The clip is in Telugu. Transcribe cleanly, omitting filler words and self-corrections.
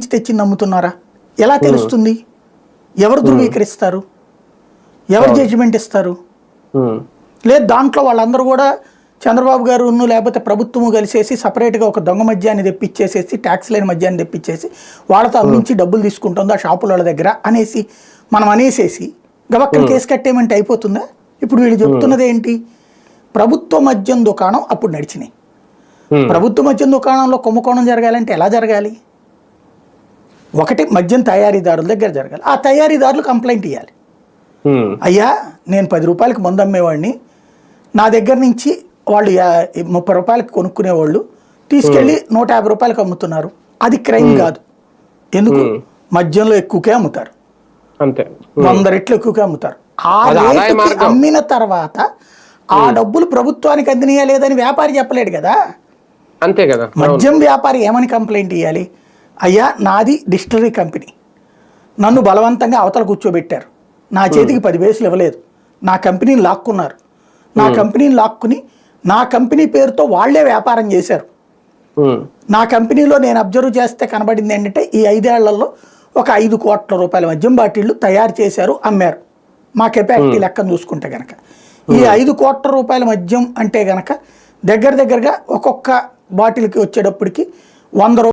నుంచి తెచ్చింది అమ్ముతున్నారా? ఎలా తెలుస్తుంది? ఎవరు ధృవీకరిస్తారు? ఎవరు జడ్జిమెంట్ ఇస్తారు? లేదు దాంట్లో వాళ్ళందరూ కూడా చంద్రబాబు గారు లేకపోతే ప్రభుత్వము కలిసేసి సపరేట్గా ఒక దొంగ మద్యాన్ని తెప్పించేసేసి ట్యాక్స్ లేని మద్యాన్ని తెప్పించేసి వాళ్ళతో అమ్మించి డబ్బులు తీసుకుంటుందో ఆ షాపుల వాళ్ళ దగ్గర అనేసి మనం అనేసేసి గబక్కన కేసు కట్టేమంటే అయిపోతుందా? ఇప్పుడు వీళ్ళు చెప్తున్నది ఏంటి? ప్రభుత్వ మద్యం దుకాణం అప్పుడు నడిచినాయి. ప్రభుత్వ మద్యం దుకాణంలో కుంభకోణం జరగాలంటే ఎలా జరగాలి? ఒకటి మద్యం తయారీదారుల దగ్గర జరగాలి. ఆ తయారీదారులు కంప్లైంట్ ఇవ్వాలి. అయ్యా నేను 10 రూపాయలకి మందు అమ్మేవాడిని, నా దగ్గర నుంచి వాళ్ళు 30 రూపాయలకి కొనుక్కునేవాళ్ళు తీసుకెళ్ళి 150 రూపాయలకి అమ్ముతున్నారు. అది క్రైమ్ కాదు. ఎందుకు? మద్యంలో ఎక్కువకే అమ్ముతారు, 100 రెట్లు ఎక్కువగా అమ్ముతారు. ఆ రేటుకి అమ్మిన తర్వాత ఆ డబ్బులు ప్రభుత్వానికి అందినయా లేదని వ్యాపారి చెప్పలేడు కదా. అంతే కదా. మద్యం వ్యాపారి ఏమని కంప్లైంట్ ఇవ్వాలి? అయ్యా నాది డిస్టిలరీ కంపెనీ, నన్ను బలవంతంగా అవతల కూర్చోబెట్టారు, నా చేతికి 10 పైసలు ఇవ్వలేదు, నా కంపెనీని లాక్కున్నారు, నా కంపెనీని లాక్కుని నా కంపెనీ పేరుతో వాళ్లే వ్యాపారం చేశారు. నా కంపెనీలో నేను అబ్జర్వ్ చేస్తే కనబడింది ఏంటంటే ఈ 5 ఏళ్లలో ఒక 5 కోట్ల రూపాయల మద్యం బాటిళ్లు తయారు చేశారు, అమ్మారు. మా కెపాసిటీ లెక్కను చూసుకుంటే గనక ఈ 5 కోట్ల రూపాయల మద్యం అంటే గనక దగ్గరగా ఒక్కొక్క బాటిల్కి వచ్చేటప్పటికి 100